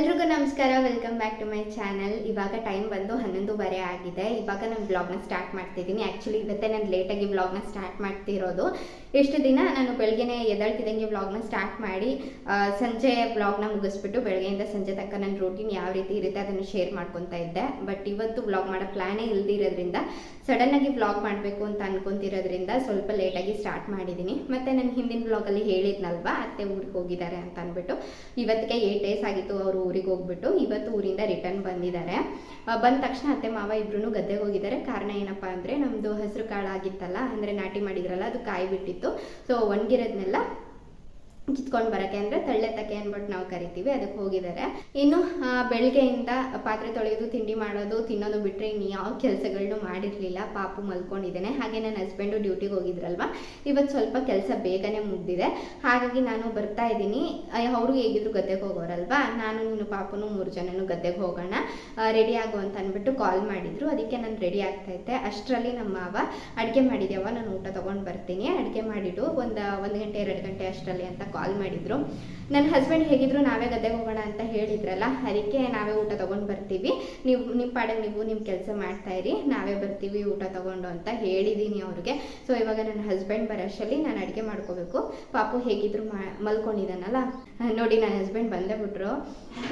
ಎಲ್ರಿಗೂ ನಮಸ್ಕಾರ, welcome back to my channel. ಇವಾಗ ಟೈಮ್ ಬಂದು 11:30 ಆಗಿದೆ. ಇವಾಗ ನಾನು ಬ್ಲಾಗ್ನ ಸ್ಟಾರ್ಟ್ ಮಾಡ್ತಿದ್ದೀನಿ. ಆ್ಯಕ್ಚುಲಿ ಇವತ್ತೇ ನಾನು ಲೇಟಾಗಿ ಬ್ಲಾಗ್ನ ಸ್ಟಾರ್ಟ್ ಮಾಡ್ತಿರೋದು. ಎಷ್ಟು ದಿನ ನಾನು ಬೆಳಗ್ಗೆನೇ ಎದ್ದೇಳ್ತಿದ್ದಂಗೆ ಬ್ಲಾಗ್ನ ಸ್ಟಾರ್ಟ್ ಮಾಡಿ ಸಂಜೆ ಬ್ಲಾಗ್ನ ಮುಗಿಸ್ಬಿಟ್ಟು ಬೆಳಗ್ಗೆಯಿಂದ ಸಂಜೆ ತನಕ ನನ್ನ ರೂಟೀನ್ ಯಾವ ರೀತಿ ಇರುತ್ತೆ ಅದನ್ನು ಶೇರ್ ಮಾಡ್ಕೊತಾ ಇದ್ದೆ. ಬಟ್ ಇವತ್ತು ಬ್ಲಾಗ್ ಮಾಡೋ ಪ್ಲ್ಯಾನೇ ಇಲ್ದಿರೋದ್ರಿಂದ, ಸಡನ್ನಾಗಿ ಬ್ಲಾಗ್ ಮಾಡಬೇಕು ಅಂತ ಅನ್ಕೊತಿರೋದ್ರಿಂದ ಸ್ವಲ್ಪ ಲೇಟಾಗಿ ಸ್ಟಾರ್ಟ್ ಮಾಡಿದ್ದೀನಿ. ಮತ್ತು ನಾನು ಹಿಂದಿನ ಬ್ಲಾಗಲ್ಲಿ ಹೇಳಿದ್ನಲ್ವಾ, ಅತ್ತೆ ಊರಿಗೆ ಹೋಗಿದ್ದಾರೆ ಅಂತ ಅಂದ್ಬಿಟ್ಟು. ಇವತ್ತಿಗೆ 8 days ಆಗಿತ್ತು ಅವರು ಊರಿಗೆ ಹೋಗ್ಬಿಟ್ಟು. ಇವತ್ತು ಊರಿಂದ ರಿಟರ್ನ್ ಬಂದಿದ್ದಾರೆ. ಬಂದ ತಕ್ಷಣ ಅತ್ತೆ ಮಾವ ಇಬ್ರು ಗದ್ದೆಗೆ ಹೋಗಿದ್ದಾರೆ. ಕಾರಣ ಏನಪ್ಪ ಅಂದರೆ, ನಮ್ಮದು ಹೆಸರು ಕಾಳು ಆಗಿತ್ತಲ್ಲ, ಅಂದರೆ ನಾಟಿ ಮಾಡಿದ್ರಲ್ಲ, ಅದು ಕಾಯಿ ಬಿಟ್ಟಿತ್ತು. ಸೊ ಒಣಗಿರೋದನ್ನೆಲ್ಲ ಕಿತ್ಕೊಂಡು ಬರೋಕ್ಕೆ, ಅಂದರೆ ತಳ್ಳೆತ್ತಕ್ಕೆ ಅಂದ್ಬಿಟ್ಟು ನಾವು ಕರಿತೀವಿ, ಅದಕ್ಕೆ ಹೋಗಿದ್ದಾರೆ. ಇನ್ನು ಬೆಳಗ್ಗೆಯಿಂದ ಪಾತ್ರೆ ತೊಳೆಯೋದು, ತಿಂಡಿ ಮಾಡೋದು, ತಿನ್ನೋದು ಬಿಟ್ಟರೆ ಇನ್ನು ಯಾವ ಕೆಲಸಗಳನ್ನೂ ಮಾಡಿರಲಿಲ್ಲ. ಪಾಪು ಮಲ್ಕೊಂಡಿದ್ದೇನೆ. ಹಾಗೆ ನನ್ನ ಹಸ್ಬೆಂಡು ಡ್ಯೂಟಿಗೆ ಹೋಗಿದ್ರಲ್ವ, ಇವತ್ತು ಸ್ವಲ್ಪ ಕೆಲಸ ಬೇಗನೆ ಮುಗ್ದಿದೆ. ಹಾಗಾಗಿ ನಾನು ಬರ್ತಾ ಇದ್ದೀನಿ. ಅವರು ಹೇಗಿದ್ರು ಗದ್ದೆಗೆ ಹೋಗೋರಲ್ವಾ, ನಾನು ನೀನು ಪಾಪನು 3 ಜನನು ಗದ್ದೆಗೆ ಹೋಗೋಣ, ರೆಡಿ ಆಗು ಅಂತ ಅಂದ್ಬಿಟ್ಟು ಕಾಲ್ ಮಾಡಿದ್ರು. ಅದಕ್ಕೆ ನಾನು ರೆಡಿ ಆಗ್ತಾಯಿದ್ದೆ. ಅಷ್ಟರಲ್ಲಿ ನಮ್ಮ ಮಾವ ಅಡುಗೆ ಮಾಡಿದ್ಯವ, ನಾನು ಊಟ ತೊಗೊಂಡು ಬರ್ತೀನಿ, ಅಡುಗೆ ಮಾಡಿಟ್ಟು ಒಂದು ಗಂಟೆ 2 ಗಂಟೆ ಅಷ್ಟರಲ್ಲಿ ಅಂತ ಕಾಲ್ ಮಾಡಿದ್ರು. ನನ್ನ ಹಸ್ಬೆಂಡ್ ಹೇಗಿದ್ರು ನಾವೇ ಗದ್ದೆಗೆ ಹೋಗೋಣ ಅಂತ ಹೇಳಿದ್ರಲ್ಲ, ಅದಕ್ಕೆ ನಾವೇ ಊಟ ತೊಗೊಂಡು ಬರ್ತೀವಿ, ನೀವು ನಿಮ್ಮ ಪಾಡಿಗೆ ನೀವು ನಿಮ್ಮ ಕೆಲಸ ಮಾಡ್ತಾ ಇರಿ, ನಾವೇ ಬರ್ತೀವಿ ಊಟ ತೊಗೊಂಡು ಅಂತ ಹೇಳಿದ್ದೀನಿ ಅವ್ರಿಗೆ. ಸೊ ಇವಾಗ ನನ್ನ ಹಸ್ಬೆಂಡ್ ಬರೋಷ್ಟರಲ್ಲಿ ನಾನು ಅಡುಗೆ ಮಾಡ್ಕೋಬೇಕು. ಪಾಪು ಹೇಗಿದ್ರು ಮಲ್ಕೊಂಡಿದ್ದಾನಲ್ಲ. ನೋಡಿ, ನನ್ನ ಹಸ್ಬೆಂಡ್ ಬಂದೇ ಬಿಟ್ರು.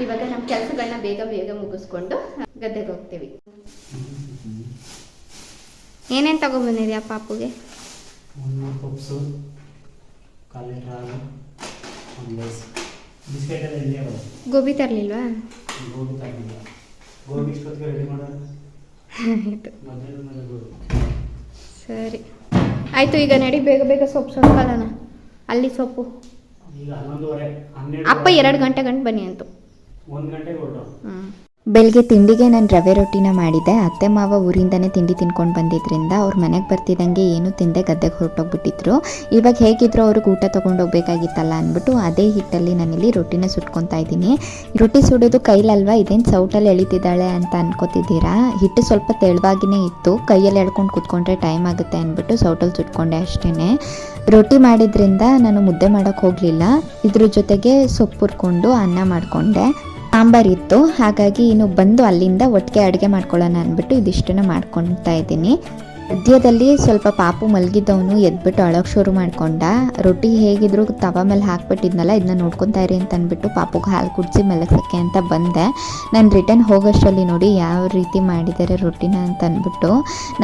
ಇವಾಗ ನಮ್ಮ ಕೆಲಸಗಳನ್ನ ಬೇಗ ಮುಗಿಸ್ಕೊಂಡು ಗದ್ದೆಗೆ ಹೋಗ್ತೀವಿ. ಏನೇನು ತಗೊಬಂದಿದ್ಯಾ ಪಾಪುಗೆ? ಗೋಬಿ ತರಲಿಲ್ವಾ? ಸರಿ ಆಯಿತು. ಈಗ ನಡಿ, ಬೇಗ ಸೊಪ್ಪು ಕಲೋಣ. ಅಲ್ಲಿ ಸೊಪ್ಪು ಅಪ್ಪ 2 ಗಂಟೆ ಗಂಟು ಬನ್ನಿ ಅಂತು. 1 ಗಂಟೆಗೆ ಹೊರಟು. ಬೆಳಗ್ಗೆ ತಿಂಡಿಗೆ ನಾನು ರವೆ ರೊಟ್ಟಿನ ಮಾಡಿದ್ದೆ. ಅತ್ತೆ ಮಾವ ಊರಿಂದನೇ ತಿಂಡಿ ತಿನ್ಕೊಂಡು ಬಂದಿದ್ದರಿಂದ ಅವ್ರ ಮನೆಗೆ ಬರ್ತಿದ್ದಂಗೆ ಏನು ತಿಂದೆ ಗದ್ದೆಗೆ ಹೊರಟೋಗ್ಬಿಟ್ಟಿದ್ರು. ಇವಾಗ ಹೇಗಿದ್ರು ಅವ್ರಿಗೆ ಊಟ ತೊಗೊಂಡೋಗ್ಬೇಕಾಗಿತ್ತಲ್ಲ ಅಂದ್ಬಿಟ್ಟು ಅದೇ ಹಿಟ್ಟಲ್ಲಿ ನಾನಿಲ್ಲಿ ರೊಟ್ಟಿನ ಸುಟ್ಕೊತಾ ಇದ್ದೀನಿ. ರೊಟ್ಟಿ ಸುಡೋದು ಕೈಲಲ್ವಾ, ಇದೇನು ಸೌಟಲ್ಲಿ ಎಳಿತಿದ್ದಾಳೆ ಅಂತ ಅನ್ಕೋತಿದ್ದೀರಾ. ಹಿಟ್ಟು ಸ್ವಲ್ಪ ತೆಳುವಾಗಿನೇ ಇತ್ತು, ಕೈಯಲ್ಲಿ ಎಳ್ಕೊಂಡು ಕೂತ್ಕೊಂಡ್ರೆ ಟೈಮ್ ಆಗುತ್ತೆ ಅಂದ್ಬಿಟ್ಟು ಸೌಟಲ್ಲಿ ಸುಟ್ಕೊಂಡೆ ಅಷ್ಟೇ. ರೊಟ್ಟಿ ಮಾಡಿದ್ರಿಂದ ನಾನು ಮುದ್ದೆ ಮಾಡೋಕ್ಕೆ ಹೋಗಲಿಲ್ಲ. ಇದ್ರ ಜೊತೆಗೆ ಸೊಪ್ಪು ಹುರ್ಕೊಂಡು ಅನ್ನ ಮಾಡಿಕೊಂಡೆ. ಸಾಂಬಾರಿತ್ತು, ಹಾಗಾಗಿ ಇನ್ನು ಬಂದು ಅಲ್ಲಿಂದ ಒಟ್ಟಿಗೆ ಅಡುಗೆ ಮಾಡ್ಕೊಳ್ಳೋಣ ಅಂದ್ಬಿಟ್ಟು ಇದಿಷ್ಟನ್ನು ಮಾಡ್ಕೊತಾ ಇದ್ದೀನಿ. ಮಧ್ಯದಲ್ಲಿ ಸ್ವಲ್ಪ ಪಾಪು ಮಲಗಿದ್ದವನು ಎದ್ಬಿಟ್ಟು ಅಳೋಕ್ಕೆ ಶುರು ಮಾಡ್ಕೊಂಡ. ರೊಟ್ಟಿ ಹೇಗಿದ್ರು ತವ ಮೇಲೆ ಹಾಕ್ಬಿಟ್ಟಿದ್ನಲ್ಲ, ಇದನ್ನ ನೋಡ್ಕೊತಾ ಇರಿ ಅಂತ ಅಂದ್ಬಿಟ್ಟು ಪಾಪುಗೆ ಹಾಲು ಕುಡಿಸಿ ಮಲಗ್ಸೋಕ್ಕೆ ಅಂತ ಬಂದೆ. ನಾನು ರಿಟರ್ನ್ ಹೋಗೋಷ್ಟರಲ್ಲಿ ನೋಡಿ ಯಾವ ರೀತಿ ಮಾಡಿದ್ದಾರೆ ರೊಟ್ಟಿನ ಅಂತ ಅಂದ್ಬಿಟ್ಟು.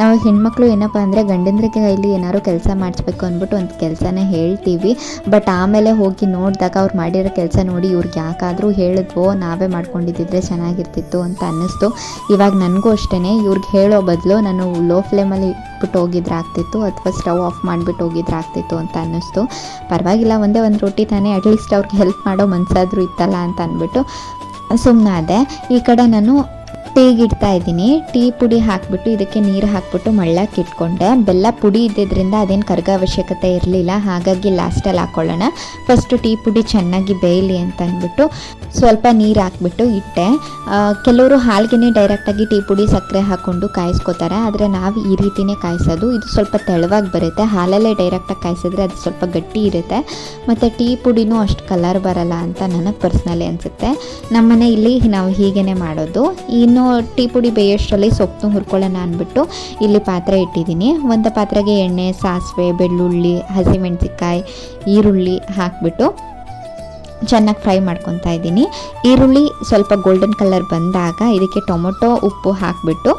ನಾವು ಹೆಣ್ಮಕ್ಳು ಏನಪ್ಪ ಅಂದರೆ, ಗಂಡಂದ್ರಿಗೆ ಕೈಲಿ ಏನಾದ್ರು ಕೆಲಸ ಮಾಡಿಸ್ಬೇಕು ಅಂದ್ಬಿಟ್ಟು ಒಂದು ಕೆಲಸನೇ ಹೇಳ್ತೀವಿ. ಬಟ್ ಆಮೇಲೆ ಹೋಗಿ ನೋಡಿದಾಗ ಅವ್ರು ಮಾಡಿರೋ ಕೆಲಸ ನೋಡಿ ಇವ್ರಿಗೆ ಯಾಕಾದರೂ ಹೇಳಿದ್ವೋ, ನಾವೇ ಮಾಡ್ಕೊಂಡಿದ್ದಿದ್ರೆ ಚೆನ್ನಾಗಿರ್ತಿತ್ತು ಅಂತ ಅನ್ನಿಸ್ತು. ಇವಾಗ ನನಗೂ ಅಷ್ಟೇ, ಇವ್ರಿಗೆ ಹೇಳೋ ಬದಲು ನಾನು ಲೋ ಫ್ಲೇಮಲ್ಲಿ ಇಟ್ಬಿಟ್ಟು ಹೋಗಿದ್ರೆ ಆಗ್ತಿತ್ತು, ಅಥವಾ ಸ್ಟವ್ ಆಫ್ ಮಾಡಿಬಿಟ್ಟು ಹೋಗಿದ್ರೆ ಆಗ್ತಿತ್ತು ಅಂತ ಅನ್ನಿಸ್ತು. ಪರವಾಗಿಲ್ಲ, ಒಂದೇ ಒಂದು ರೊಟ್ಟಿ ತಾನೇ, ಅಟ್ಲೀಸ್ಟ್ ಅವ್ರಿಗೆ ಹೆಲ್ಪ್ ಮಾಡೋ ಮನಸ್ಸಾದರೂ ಇತ್ತಲ್ಲ ಅಂತ ಅಂದ್ಬಿಟ್ಟು ಸುಮ್ಮನಾದೆ. ಈ ಕಡೆ ನಾನು ಟೀಗೆ ಇಡ್ತಾ ಇದ್ದೀನಿ. ಟೀ ಪುಡಿ ಹಾಕಿಬಿಟ್ಟು ಇದಕ್ಕೆ ನೀರು ಹಾಕಿಬಿಟ್ಟು ಮಳ್ಳಕ್ಕೆ ಇಟ್ಕೊಂಡೆ. ಬೆಲ್ಲ ಪುಡಿ ಇದ್ದಿದ್ದರಿಂದ ಅದೇನು ಕರಗೋ ಅವಶ್ಯಕತೆ ಇರಲಿಲ್ಲ, ಹಾಗಾಗಿ ಲಾಸ್ಟಲ್ಲಿ ಹಾಕ್ಕೊಳ್ಳೋಣ, ಫಸ್ಟ್ ಟೀ ಪುಡಿ ಚೆನ್ನಾಗಿ ಬೇಯಲಿ ಅಂತ ಅಂದ್ಬಿಟ್ಟು ಸ್ವಲ್ಪ ನೀರು ಹಾಕ್ಬಿಟ್ಟು ಇಟ್ಟೆ. ಕೆಲವರು ಹಾಲ್ಗೆ ಡೈರೆಕ್ಟಾಗಿ ಟೀ ಪುಡಿ ಸಕ್ಕರೆ ಹಾಕ್ಕೊಂಡು ಕಾಯಿಸ್ಕೋತಾರೆ, ಆದರೆ ನಾವು ಈ ರೀತಿಯೇ ಕಾಯಿಸೋದು. ಇದು ಸ್ವಲ್ಪ ತೆಳುವಾಗಿ ಬರುತ್ತೆ. ಹಾಲಲ್ಲೇ ಡೈರೆಕ್ಟಾಗಿ ಕಾಯಿಸಿದ್ರೆ ಅದು ಸ್ವಲ್ಪ ಗಟ್ಟಿ ಇರುತ್ತೆ, ಮತ್ತು ಟೀ ಪುಡಿನೂ ಅಷ್ಟು ಕಲರ್ ಬರಲ್ಲ ಅಂತ ನನಗೆ ಪರ್ಸ್ನಲಿ ಅನಿಸುತ್ತೆ. ನಮ್ಮನೆ ಇಲ್ಲಿ ನಾವು ಹೀಗೇ ಮಾಡೋದು. ಇನ್ನು ಟೀ ಪುಡಿ ಬೇಯೋಷ್ಟರಲ್ಲಿ ಸೊಪ್ಪು ಹುರ್ಕೊಳ್ಳೋಣ ಅಂದ್ಬಿಟ್ಟು ಇಲ್ಲಿ ಪಾತ್ರೆ ಇಟ್ಟಿದ್ದೀನಿ. ಒಂದು ಪಾತ್ರೆಗೆ ಎಣ್ಣೆ, ಸಾಸಿವೆ, ಬೆಳ್ಳುಳ್ಳಿ, ಹಸಿಮೆಣಸಿಕಾಯಿ, ಈರುಳ್ಳಿ ಹಾಕಿಬಿಟ್ಟು ಚೆನ್ನಾಗಿ ಫ್ರೈ ಮಾಡ್ಕೊತಾ ಇದ್ದೀನಿ. ಈರುಳ್ಳಿ ಸ್ವಲ್ಪ ಗೋಲ್ಡನ್ ಕಲರ್ ಬಂದಾಗ ಇದಕ್ಕೆ ಟೊಮೊಟೊ, ಉಪ್ಪು ಹಾಕಿಬಿಟ್ಟು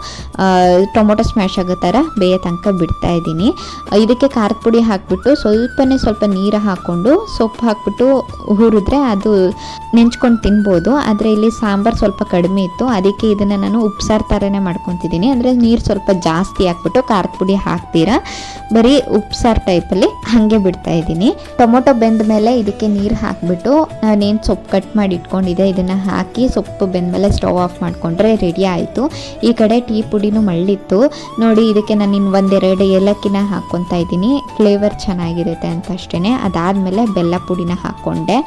ಟೊಮೊಟೊ ಸ್ಮ್ಯಾಶ್ ಆಗೋ ಥರ ಬೇಯ ತನಕ ಬಿಡ್ತಾ ಇದ್ದೀನಿ. ಇದಕ್ಕೆ ಖಾರದ ಪುಡಿ ಹಾಕಿಬಿಟ್ಟು ಸ್ವಲ್ಪ ನೀರು ಹಾಕ್ಕೊಂಡು ಸೊಪ್ಪು ಹಾಕ್ಬಿಟ್ಟು ಹುರಿದ್ರೆ ಅದು ನೆಂಚ್ಕೊಂಡು ತಿನ್ಬೋದು. ಆದರೆ ಇಲ್ಲಿ ಸಾಂಬಾರು ಸ್ವಲ್ಪ ಕಡಿಮೆ ಇತ್ತು, ಅದಕ್ಕೆ ಇದನ್ನು ನಾನು ಉಪ್ಸಾರು ಥರನೇ ಮಾಡ್ಕೊತಿದ್ದೀನಿ. ಅಂದರೆ ನೀರು ಸ್ವಲ್ಪ ಜಾಸ್ತಿ ಹಾಕ್ಬಿಟ್ಟು ಖಾರದ ಪುಡಿ ಹಾಕ್ತೀರಾ, ಬರೀ ಉಪ್ಸಾರು ಟೈಪಲ್ಲಿ ಹಾಗೆ ಬಿಡ್ತಾ ಇದ್ದೀನಿ. ಟೊಮೊಟೊ ಬೆಂದ ಮೇಲೆ ಇದಕ್ಕೆ ನೀರು ಹಾಕಿಬಿಟ್ಟು ನಾನೇನು ಸೊಪ್ಪು ಕಟ್ ಮಾಡಿ ಇಟ್ಕೊಂಡಿದ್ದೆ ಇದನ್ನು ಹಾಕಿ ಸೊಪ್ಪು ಬೆಂದಮೇಲೆ ಸ್ಟವ್ ಆಫ್ ಮಾಡಿಕೊಂಡ್ರೆ ರೆಡಿ ಆಯಿತು. ಈ ಕಡೆ ಟೀ ಪುಡಿನೂ ಮಳ್ಳಿತ್ತು ನೋಡಿ. ಇದಕ್ಕೆ ನಾನು ಇನ್ನು 1-2 ಏಲಕ್ಕಿನ ಹಾಕ್ಕೊತಾ ಇದ್ದೀನಿ, ಫ್ಲೇವರ್ ಚೆನ್ನಾಗಿರುತ್ತೆ ಅಂತ ಅಷ್ಟೇ. ಅದಾದಮೇಲೆ ಬೆಲ್ಲ ಪುಡಿನ ಹಾಕ್ಕೊಂಡೆ.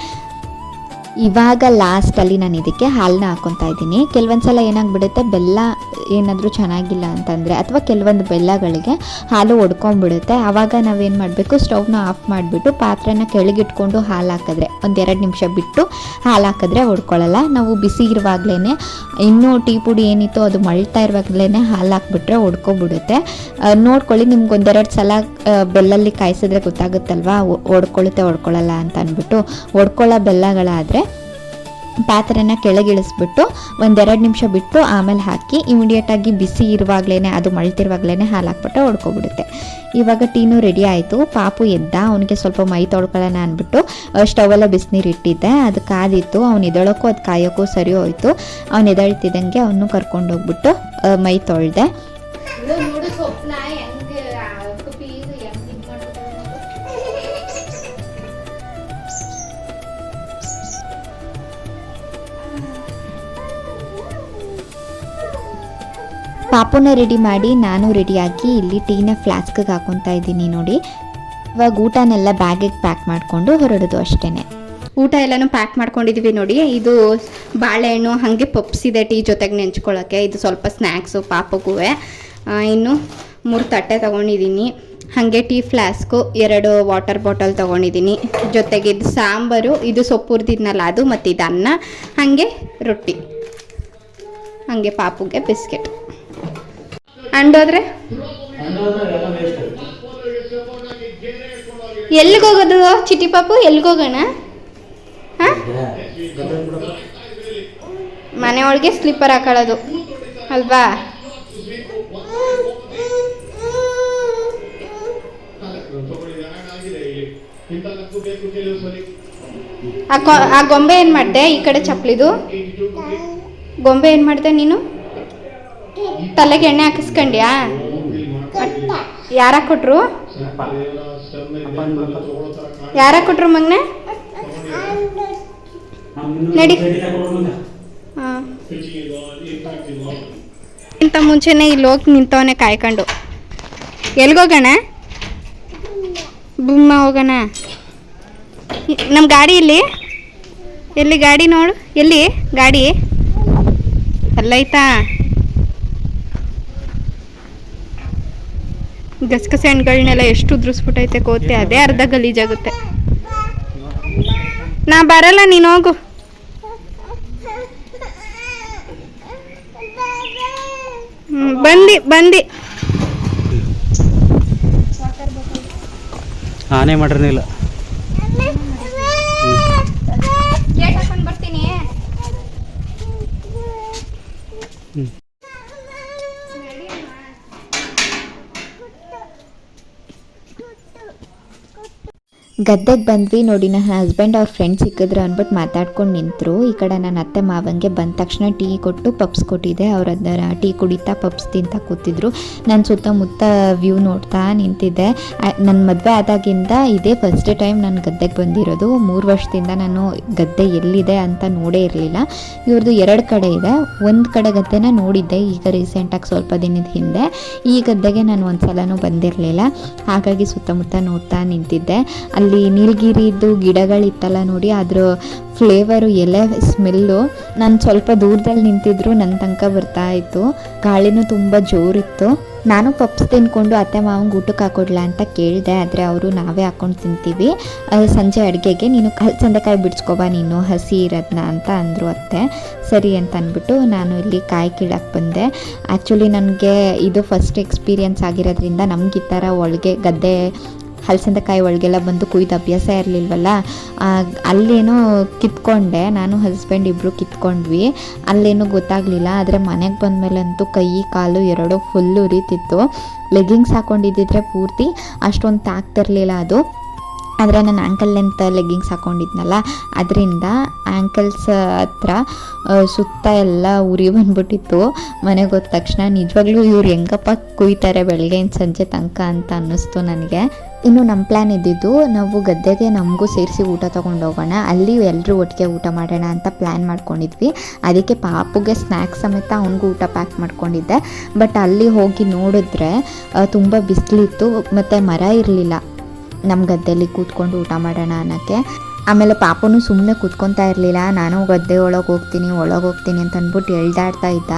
ಇವಾಗ ಲಾಸ್ಟಲ್ಲಿ ನಾನು ಇದಕ್ಕೆ ಹಾಲನ್ನ ಹಾಕ್ಕೊತಾ ಇದ್ದೀನಿ. ಕೆಲವೊಂದು ಸಲ ಏನಾಗ್ಬಿಡುತ್ತೆ, ಬೆಲ್ಲ ಏನಾದರೂ ಚೆನ್ನಾಗಿಲ್ಲ ಅಂತಂದರೆ ಅಥವಾ ಕೆಲವೊಂದು ಬೆಲ್ಲಗಳಿಗೆ ಹಾಲು ಒಡ್ಕೊಂಡ್ಬಿಡುತ್ತೆ. ಆವಾಗ ನಾವೇನು ಮಾಡಬೇಕು, ಸ್ಟವ್ನ ಆಫ್ ಮಾಡಿಬಿಟ್ಟು ಪಾತ್ರೆನ ಕೆಳಗಿಟ್ಕೊಂಡು ಹಾಲು ಹಾಕಿದ್ರೆ, ಒಂದು 2 ನಿಮಿಷ ಬಿಟ್ಟು ಹಾಲು ಹಾಕಿದ್ರೆ ಒಡ್ಕೊಳ್ಳಲ್ಲ. ನಾವು ಬಿಸಿ ಇರುವಾಗಲೇ ಇನ್ನೂ ಟೀ ಪುಡಿ ಏನಿತ್ತು ಅದು ಮಳ್ತಾ ಇರುವಾಗಲೇ ಹಾಲು ಹಾಕ್ಬಿಟ್ರೆ ಒಡ್ಕೊಬಿಡುತ್ತೆ. ನೋಡ್ಕೊಳ್ಳಿ, ನಿಮ್ಗೆ 1-2 ಸಲ ಬೆಲ್ಲಲ್ಲಿ ಕಾಯಿಸಿದ್ರೆ ಗೊತ್ತಾಗುತ್ತಲ್ವಾ ಒಡ್ಕೊಳ್ಳಲ್ಲ ಅಂತ ಅಂದ್ಬಿಟ್ಟು. ಒಡ್ಕೊಳ್ಳೋ ಬೆಲ್ಲಗಳಾದರೆ ಪಾತ್ರೆನ ಕೆಳಗಿಳಿಸ್ಬಿಟ್ಟು 1-2 ನಿಮಿಷ ಬಿಟ್ಟು ಆಮೇಲೆ ಹಾಕಿ ಇಮಿಡಿಯೇಟಾಗಿ ಬಿಸಿ ಇರುವಾಗಲೇ, ಅದು ಮಳ್ತಿರುವಾಗಲೇ ಹಾಲು ಹಾಕ್ಬಿಟ್ಟು ಹೊಡ್ಕೊಬಿಡುತ್ತೆ. ಇವಾಗ ಟೀನು ರೆಡಿ ಆಯಿತು. ಪಾಪು ಎದ್ದ, ಅವನಿಗೆ ಸ್ವಲ್ಪ ಮೈ ತೊಳ್ಕೊಳ್ಳೋಣ ಅಂದ್ಬಿಟ್ಟು ಸ್ಟವೆಲ್ಲ ಬಿಸಿನೀರು ಇಟ್ಟಿದ್ದೆ, ಅದು ಕಾದಿತ್ತು. ಅವ್ನು ಎದಳೋಕ್ಕೂ ಅದು ಕಾಯೋಕ್ಕೂ ಸರಿ ಹೋಯಿತು. ಅವ್ನು ಎದಳ್ತಿದ್ದಂಗೆ ಅವನು ಕರ್ಕೊಂಡೋಗ್ಬಿಟ್ಟು ಮೈ ತೊಳೆದೆ. ಪಾಪುನ ರೆಡಿ ಮಾಡಿ ನಾನು ರೆಡಿಯಾಗಿ ಇಲ್ಲಿ ಟೀನ ಫ್ಲಾಸ್ಕಿಗೆ ಹಾಕೊತಾ ಇದ್ದೀನಿ ನೋಡಿ. ಇವಾಗ ಊಟನೆಲ್ಲ ಬ್ಯಾಗಿಗೆ ಪ್ಯಾಕ್ ಮಾಡಿಕೊಂಡು ಹೊರಡೋದು ಅಷ್ಟೇ. ಊಟ ಎಲ್ಲನೂ ಪ್ಯಾಕ್ ಮಾಡ್ಕೊಂಡಿದ್ದೀವಿ ನೋಡಿ. ಇದು ಬಾಳೆಹಣ್ಣು ಹಾಗೆ ಪಪ್ಸ್ ಇದೆ ಟೀ ಜೊತೆಗೆ ನೆಂಚ್ಕೊಳ್ಳೋಕ್ಕೆ. ಇದು ಸ್ವಲ್ಪ ಸ್ನ್ಯಾಕ್ಸು ಪಾಪಗೂ. ಇನ್ನು 3 ತಟ್ಟೆ ತೊಗೊಂಡಿದ್ದೀನಿ. ಹಾಗೆ ಟೀ ಫ್ಲಾಸ್ಕು 2 ವಾಟರ್ ಬಾಟಲ್ ತೊಗೊಂಡಿದ್ದೀನಿ. ಜೊತೆಗೆ ಇದು ಸಾಂಬಾರು, ಇದು ಸೊಪ್ಪು ಹುರಿದಿದ್ನಲ್ಲ ಅದು, ಮತ್ತು ಇದು ಅನ್ನ, ಹಾಗೆ ರೊಟ್ಟಿ, ಹಾಗೆ ಪಾಪುಗೆ ಬಿಸ್ಕೆಟ್. ಅಂಡೋದ್ರೆ ಎಲ್ಲಿಗೋಗೋದು ಚಿಟಿ ಪಾಪು? ಎಲ್ಲಿಗೋಗೋಣ? ಹಾಂ, ಮನೆ ಒಳಗೆ ಸ್ಲಿಪ್ಪರ್ ಹಾಕೊಳ್ಳೋದು ಅಲ್ವಾ? ಆ ಗೊಂಬೆ ಏನು ಮಾಡಿದೆ? ಈ ಕಡೆ ಚಪ್ಪಲಿದು ಗೊಂಬೆ ಏನು ಮಾಡಿದೆ ನೀನು? ತಲೆಗೆ ಎಣ್ಣೆ ಹಾಕಿಸ್ಕೊಂಡ್ಯಾ? ಯಾರ ಕೊಟ್ರು? ಯಾರ ಕೊಟ್ರು ಮಗನೆ? ನಡಿ. ಹಾಂ, ಇಂತ ಮುಂಚೆನೇ ಇಲ್ಲಿ ಹೋಗಿ ನಿಂತವನೇ ಕಾಯ್ಕೊಂಡು. ಎಲ್ಗೋಗೋಣ? ಬುಮ್ಮ ಹೋಗೋಣ. ನಮ್ಮ ಗಾಡಿ ಎಲ್ಲಿ ಗಾಡಿ ನೋಡು? ಎಲ್ಲಿ ಗಾಡಿ? ಅಲ್ಲೈತಾ? ಗಸಗಸೆ ಹಣ್ಣುಗಳನ್ನೆಲ್ಲ ಎಷ್ಟು ಉದ್ರಿಸ್ಬಿಟ್ಟೈತೆ ಕೋತೆ, ಅದೇ ಅರ್ಧ ಗಲೀಜಾಗುತ್ತೆ. ನಾ ಬರಲ್ಲ, ನೀನು ಹೋಗು. ಬಂದು ಆನೆ ಮಾಡ್ರನಿಲ್ಲ. ಬರ್ತೀನಿ. ಗದ್ದೆಗೆ ಬಂದ್ವಿ ನೋಡಿ. ನನ್ನ ಹಸ್ಬೆಂಡ್ ಅವ್ರ ಫ್ರೆಂಡ್ಸ್ ಸಿಕ್ಕಿದ್ರು ಅಂದ್ಬಿಟ್ಟು ಮಾತಾಡ್ಕೊಂಡು ನಿಂತರು. ಈ ಕಡೆ ನನ್ನ ಅತ್ತೆ ಮಾವಂಗೆ ಬಂದ ತಕ್ಷಣ ಟೀ ಕೊಟ್ಟು ಪಪ್ಸ್ ಕೊಟ್ಟಿದ್ದೆ. ಅವ್ರು ಅದನ್ನ ಟೀ ಕುಡಿತಾ ಪಪ್ಸ್ ತಿಂತಾ ಕೂತಿದ್ರು. ನಾನು ಸುತ್ತಮುತ್ತ ವ್ಯೂ ನೋಡ್ತಾ ನಿಂತಿದ್ದೆ. ನನ್ನ ಮದುವೆ ಆದಾಗಿಂದ ಇದೇ ಫಸ್ಟ್ ಟೈಮ್ ನಾನು ಗದ್ದೆಗೆ ಬಂದಿರೋದು. 3 ವರ್ಷದಿಂದ ನಾನು ಗದ್ದೆ ಎಲ್ಲಿದೆ ಅಂತ ನೋಡೇ ಇರಲಿಲ್ಲ. ಇವ್ರದ್ದು 2 ಕಡೆ ಇದೆ. ಒಂದು ಕಡೆ ಗದ್ದೆನ ನೋಡಿದ್ದೆ ಈಗ ರೀಸೆಂಟಾಗಿ ಸ್ವಲ್ಪ ದಿನದ ಹಿಂದೆ. ಈ ಗದ್ದೆಗೆ ನಾನು ಒಂದು ಸಲನೂ ಬಂದಿರಲಿಲ್ಲ. ಹಾಗಾಗಿ ಸುತ್ತಮುತ್ತ ನೋಡ್ತಾ ನಿಂತಿದ್ದೆ. ಅಲ್ಲಿ ನೀಲಗಿರಿದು ಗಿಡಗಳಿತ್ತಲ್ಲ ನೋಡಿ, ಅದ್ರ ಫ್ಲೇವರು, ಎಲೆ ಸ್ಮೆಲ್ಲು ನಾನು ಸ್ವಲ್ಪ ದೂರದಲ್ಲಿ ನಿಂತಿದ್ರು ನನ್ನ ತನಕ ಬರ್ತಾ ಇತ್ತು. ಗಾಳಿನೂ ತುಂಬ ಜೋರಿತ್ತು. ನಾನು ಪಪ್ಸ್ ತಿನ್ಕೊಂಡು ಅತ್ತೆ ಮಾವಂಗೆ ಊಟಕ್ಕೆ ಹಾಕೊಡ್ಲಾ ಅಂತ ಕೇಳಿದೆ. ಆದರೆ ಅವರು ನಾವೇ ಹಾಕ್ಕೊಂಡು ತಿಂತೀವಿ ಸಂಜೆ ಅಡುಗೆಗೆ, ನೀನು ಹಲಸಂದೆಕಾಯಿ ಬಿಡಿಸ್ಕೊಬಾ ನೀನು ಹಸಿ ಇರೋದನ್ನ ಅಂತ ಅಂದರು ಅತ್ತೆ. ಸರಿ ಅಂತ ಅಂದ್ಬಿಟ್ಟು ನಾನು ಇಲ್ಲಿ ಕಾಯಿ ಕೀಳಕ್ಕೆ ಬಂದೆ. ಆ್ಯಕ್ಚುಲಿ ನನಗೆ ಇದು ಫಸ್ಟ್ ಎಕ್ಸ್ಪೀರಿಯನ್ಸ್ ಆಗಿರೋದ್ರಿಂದ ನಮ್ಗೆ ಈ ಥರ ಒಳಗೆ ಗದ್ದೆ ಹಲಸಂದೆಕಾಯಿ ಒಳಗೆಲ್ಲ ಬಂದು ಕುಯ್ದು ಅಭ್ಯಾಸ ಇರಲಿಲ್ವಲ್ಲ. ಅಲ್ಲೇನೋ ಕಿತ್ಕೊಂಡೆ, ನಾನು ಹಸ್ಬೆಂಡ್ ಇಬ್ಬರು ಕಿತ್ಕೊಂಡ್ವಿ. ಅಲ್ಲೇನೂ ಗೊತ್ತಾಗಲಿಲ್ಲ. ಆದರೆ ಮನೆಗೆ ಬಂದಮೇಲಂತೂ ಕೈ ಕಾಲು 2 ಫುಲ್ಲು ಉರಿತಿತ್ತು. ಲೆಗ್ಗಿಂಗ್ಸ್ ಹಾಕ್ಕೊಂಡಿದ್ದಿದ್ರೆ ಪೂರ್ತಿ ಅಷ್ಟೊಂದು ತಾಗ್ತಿರ್ಲಿಲ್ಲ ಅದು. ಆದರೆ ನಾನು ಆ್ಯಂಕಲ್ ಲೆಂತ್ ಲೆಗ್ಗಿಂಗ್ಸ್ ಹಾಕ್ಕೊಂಡಿದ್ನಲ್ಲ, ಅದರಿಂದ ಆ್ಯಂಕಲ್ಸ್ ಹತ್ರ ಸುತ್ತ ಎಲ್ಲ ಉರಿ ಬಂದ್ಬಿಟ್ಟಿತ್ತು. ಮನೆಗೆ ಹೋದ ತಕ್ಷಣ ನಿಜವಾಗ್ಲೂ ಇವ್ರು ಹೆಂಗಪ್ಪ ಕುಯ್ತಾರೆ ಬೆಳಗ್ಗೆಯಿಂದ ಸಂಜೆ ತನಕ ಅಂತ ಅನ್ನಿಸ್ತು ನನಗೆ. ಇನ್ನು ನಮ್ಮ ಪ್ಲ್ಯಾನ್ ಇದ್ದಿದ್ದು ನಾವು ಗದ್ದೆಗೆ ನಮಗೂ ಸೇರಿಸಿ ಊಟ ತೊಗೊಂಡು ಹೋಗೋಣ, ಅಲ್ಲಿ ಎಲ್ಲರೂ ಒಟ್ಟಿಗೆ ಊಟ ಮಾಡೋಣ ಅಂತ ಪ್ಲ್ಯಾನ್ ಮಾಡ್ಕೊಂಡಿದ್ವಿ. ಅದಕ್ಕೆ ಪಾಪುಗೆ ಸ್ನ್ಯಾಕ್ಸ್ ಸಮೇತ ಅವನಿಗೂ ಊಟ ಪ್ಯಾಕ್ ಮಾಡ್ಕೊಂಡಿದ್ದೆ. ಬಟ್ ಅಲ್ಲಿ ಹೋಗಿ ನೋಡಿದ್ರೆ ತುಂಬ ಬಿಸಿಲಿತ್ತು ಮತ್ತು ಮರ ಇರಲಿಲ್ಲ ನಮ್ಮ ಗದ್ದೆಯಲ್ಲಿ ಕೂತ್ಕೊಂಡು ಊಟ ಮಾಡೋಣ ಅನ್ನೋಕ್ಕೆ. ಆಮೇಲೆ ಪಾಪನು ಸುಮ್ಮನೆ ಕೂತ್ಕೊತಾ ಇರಲಿಲ್ಲ. ನಾನು ಗದ್ದೆ ಒಳಗೆ ಹೋಗ್ತೀನಿ ಅಂತ ಅಂದ್ಬಿಟ್ಟು ಎಳ್ದಾಡ್ತಾ ಇದ್ದ.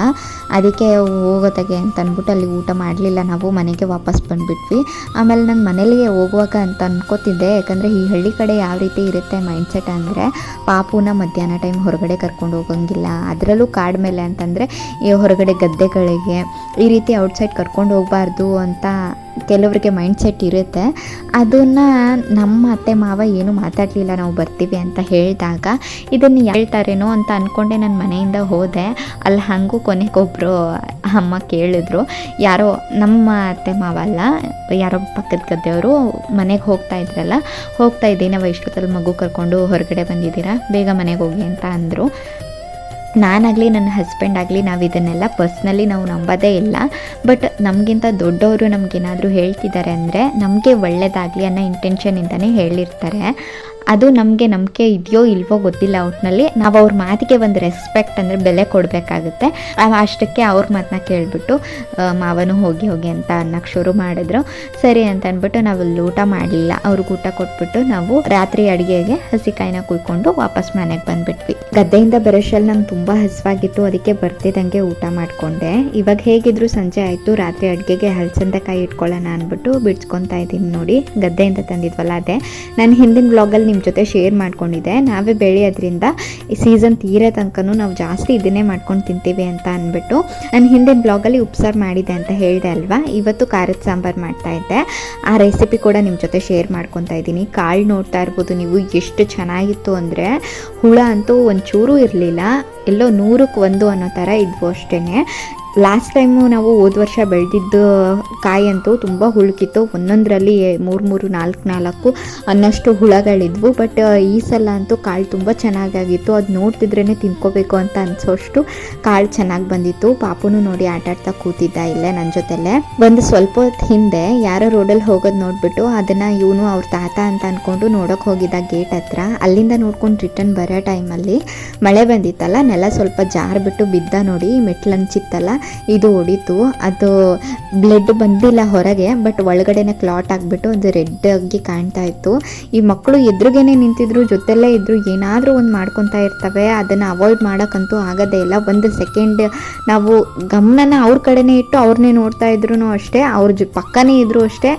ಅದಕ್ಕೆ ಹೋಗೋದಾಗೆ ಅಂತ ಅಂದ್ಬಿಟ್ಟು ಅಲ್ಲಿ ಊಟ ಮಾಡಲಿಲ್ಲ, ನಾವು ಮನೆಗೆ ವಾಪಸ್ ಬಂದುಬಿಟ್ವಿ. ಆಮೇಲೆ ನಾನು ಮನೇಲಿಗೆ ಹೋಗುವಾಗ ಅಂತ ಅನ್ಕೋತಿದ್ದೆ, ಯಾಕಂದರೆ ಈ ಹಳ್ಳಿ ಕಡೆ ಯಾವ ರೀತಿ ಇರುತ್ತೆ ಮೈಂಡ್ಸೆಟ್ ಅಂದರೆ ಪಾಪುನ ಮಧ್ಯಾಹ್ನ ಟೈಮ್ ಹೊರಗಡೆ ಕರ್ಕೊಂಡು ಹೋಗೋಂಗಿಲ್ಲ, ಅದರಲ್ಲೂ ಕಾಡು ಮೇಲೆ ಅಂತಂದರೆ ಈ ಹೊರಗಡೆ ಗದ್ದೆಗಳಿಗೆ ಈ ರೀತಿ ಔಟ್ಸೈಡ್ ಕರ್ಕೊಂಡು ಹೋಗಬಾರ್ದು ಅಂತ ಕೆಲವರಿಗೆ ಮೈಂಡ್ಸೆಟ್ ಇರುತ್ತೆ. ಅದನ್ನು ನಮ್ಮ ಅತ್ತೆ ಮಾವ ಏನು ಮಾತಾಡಲಿಲ್ಲ ನಾವು ಬರ್ತೀವಿ ಅಂತ ಹೇಳಿದಾಗ. ಇದನ್ನು ಹೇಳ್ತಾರೇನೋ ಅಂತ ಅಂದ್ಕೊಂಡೆ ನಾನು ಮನೆಯಿಂದ ಹೋದೆ. ಅಲ್ಲಿ ಹಾಗೂ ಕೊನೆಗೊಬ್ಬರು ಅಮ್ಮ ಕೇಳಿದ್ರು, ಯಾರೋ ನಮ್ಮ ಅತ್ತೆ ಮಾವ ಅಲ್ಲ, ಯಾರೋ ಪಕ್ಕದ ಗದ್ದೆಯವರು ಮನೆಗೆ ಹೋಗ್ತಾ ಇದ್ದೀನಿ, ನಾವು ಇಷ್ಟೊತ್ತಲ್ಲಿ ಮಗು ಕರ್ಕೊಂಡು ಹೊರಗಡೆ ಬಂದಿದ್ದೀರಾ, ಬೇಗ ಮನೆಗೆ ಹೋಗಿ ಅಂತ ಅಂದರು. ನಾನಾಗಲಿ ನನ್ನ ಹಸ್ಬೆಂಡ್ ಆಗಲಿ ನಾವು ಇದನ್ನೆಲ್ಲ ಪರ್ಸ್ನಲಿ ನಾವು ನಂಬೋದೇ ಇಲ್ಲ. ಬಟ್ ನಮಗಿಂತ ದೊಡ್ಡವರು ನಮಗೇನಾದರೂ ಹೇಳ್ತಿದ್ದಾರೆ ಅಂದರೆ ನಮಗೆ ಒಳ್ಳೆಯದಾಗಲಿ ಅನ್ನೋ ಇಂಟೆನ್ಷನಿಂದನೇ ಹೇಳಿರ್ತಾರೆ. ಅದು ನಮಗೆ ನಂಬಿಕೆ ಇದೆಯೋ ಇಲ್ವೋ ಗೊತ್ತಿಲ್ಲ, ಒಟ್ಟಿನಲ್ಲಿ ನಾವು ಅವ್ರ ಮಾತಿಗೆ ಒಂದು ರೆಸ್ಪೆಕ್ಟ್ ಅಂದರೆ ಬೆಲೆ ಕೊಡಬೇಕಾಗುತ್ತೆ. ಅಷ್ಟಕ್ಕೆ ಅವ್ರ ಮಾತನ್ನ ಕೇಳಿಬಿಟ್ಟು ಮಾವನು ಹೋಗಿ ಅಂತ ಅನ್ನೋಕ್ಕೆ ಶುರು ಮಾಡಿದ್ರು. ಸರಿ ಅಂತ ಅಂದ್ಬಿಟ್ಟು ನಾವು ಅಲ್ಲಿ ಊಟ ಮಾಡಲಿಲ್ಲ, ಅವ್ರಿಗೆ ಊಟ ಕೊಟ್ಬಿಟ್ಟು ನಾವು ರಾತ್ರಿ ಅಡುಗೆಗೆ ಹಸಿಕಾಯಿನ ಕುಯ್ಕೊಂಡು ವಾಪಸ್ ಮನೆಗೆ ಬಂದುಬಿಟ್ವಿ. ಗದ್ದೆಯಿಂದ ಬರೋಷ್ಟರಲ್ಲಿ ನಂಗೆ ತುಂಬ ಹಸಿವಾಗಿತ್ತು, ಅದಕ್ಕೆ ಬರ್ತಿದ್ದಂಗೆ ಊಟ ಮಾಡಿಕೊಂಡೆ. ಇವಾಗ ಹೇಗಿದ್ರು ಸಂಜೆ ಆಯಿತು, ರಾತ್ರಿ ಅಡುಗೆಗೆ ಹಲಸಂದೆಕಾಯಿ ಇಟ್ಕೊಳ್ಳೋಣ ಅಂದ್ಬಿಟ್ಟು ಬಿಡ್ಸ್ಕೊತಾ ಇದ್ದೀನಿ ನೋಡಿ. ಗದ್ದೆಯಿಂದ ತಂದಿದ್ವಲ್ಲ ಅದೇ ನಾನು ಹಿಂದಿನ ಬ್ಲಾಗಲ್ಲಿ ನಿಮ್ಮ ಜೊತೆ ಶೇರ್ ಮಾಡ್ಕೊಂಡಿದ್ದೆ. ನಾವೇ ಬೆಳೆಯೋದ್ರಿಂದ ಈ ಸೀಸನ್ ತೀರೋ ತನಕನೂ ನಾವು ಜಾಸ್ತಿ ಇದನ್ನೇ ಮಾಡ್ಕೊಂಡು ತಿಂತೀವಿ ಅಂತ ಅಂದ್ಬಿಟ್ಟು ನಾನು ಹಿಂದಿನ ಬ್ಲಾಗಲ್ಲಿ ಉಪ್ಸಾರು ಮಾಡಿದ್ದೆ ಅಂತ ಹೇಳಿದೆ ಅಲ್ವಾ. ಇವತ್ತು ಖಾರದ ಸಾಂಬಾರು ಮಾಡ್ತಾಯಿದ್ದೆ, ಆ ರೆಸಿಪಿ ಕೂಡ ನಿಮ್ಮ ಜೊತೆ ಶೇರ್ ಮಾಡ್ಕೊತಾ ಇದ್ದೀನಿ. ಕಾಳು ನೋಡ್ತಾ ಇರ್ಬೋದು ನೀವು, ಎಷ್ಟು ಚೆನ್ನಾಗಿತ್ತು ಅಂದರೆ ಹುಳ ಅಂತೂ ಒಂಚೂರು ಇರಲಿಲ್ಲ, ಎಲ್ಲೋ 100ಕ್ಕೆ 1 ಅನ್ನೋ ಥರ ಇದ್ವು ಅಷ್ಟೇ. ಲಾಸ್ಟ್ ಟೈಮು ನಾವು ಹೋದ ವರ್ಷ ಬೆಳೆದಿದ್ದು ಕಾಯಂತೂ ತುಂಬ ಹುಳುಕಿತ್ತು, ಒಂದೊಂದರಲ್ಲಿ 3 4 ಅನ್ನಷ್ಟು ಹುಳಗಳಿದ್ವು. ಬಟ್ ಈ ಸಲ ಅಂತೂ ಕಾಳು ತುಂಬ ಚೆನ್ನಾಗಾಗಿತ್ತು, ಅದು ನೋಡ್ತಿದ್ರೇ ತಿನ್ಕೋಬೇಕು ಅಂತ ಅನಿಸೋಷ್ಟು ಕಾಳು ಚೆನ್ನಾಗಿ ಬಂದಿತ್ತು. ಪಾಪುನು ನೋಡಿ ಆಟಾಡ್ತಾ ಕೂತಿದ್ದ ಇಲ್ಲೇ ನನ್ನ ಜೊತೆಲೆ. ಒಂದು ಸ್ವಲ್ಪ ಹೊತ್ತು ಹಿಂದೆ ಯಾರೋ ರೋಡಲ್ಲಿ ಹೋಗೋದು ನೋಡಿಬಿಟ್ಟು ಅದನ್ನು ಇವನು ಅವ್ರ ತಾತ ಅಂತ ಅಂದ್ಕೊಂಡು ನೋಡೋಕೆ ಹೋಗಿದ್ದ ಗೇಟ್ ಹತ್ರ. ಅಲ್ಲಿಂದ ನೋಡ್ಕೊಂಡು ರಿಟರ್ನ್ ಬರೋ ಟೈಮಲ್ಲಿ ಮಳೆ ಬಂದಿತ್ತಲ್ಲ, ನೆಲ ಸ್ವಲ್ಪ ಜಾರ್ಬಿಟ್ಟು ಬಿದ್ದ ನೋಡಿ, ಮೆಟ್ಲಂಚಿತ್ತಲ್ಲ ಇದು ಹೊಡಿತು. ಅದು ಬ್ಲಡ್ ಬಂದಿಲ್ಲ ಹೊರಗೆ, ಬಟ್ ಒಳಗಡೆನೆ ಕ್ಲಾಟ್ ಆಗಿಬಿಟ್ಟು ಅದು ರೆಡ್ ಆಗಿ ಕಾಣ್ತಾ ಇತ್ತು. ಈ ಮಕ್ಕಳು ಎದುರುಗೇನೆ ನಿಂತಿದ್ರು, ಜೊತೆಲ್ಲೇ ಇದ್ರು, ಏನಾದರೂ ಒಂದು ಮಾಡ್ಕೊತಾ ಇರ್ತವೆ, ಅದನ್ನು ಅವಾಯ್ಡ್ ಮಾಡೋಕ್ಕಂತೂ ಆಗೋದೇ ಇಲ್ಲ. ಒಂದು ಸೆಕೆಂಡ್ ನಾವು ಗಮನನ ಅವ್ರ ಕಡೆನೇ ಇಟ್ಟು ಅವ್ರನ್ನೇ ನೋಡ್ತಾ ಇದ್ರು ಅಷ್ಟೇ, ಅವ್ರ ಪಕ್ಕನೇ ಇದ್ರು ಅಷ್ಟೇ,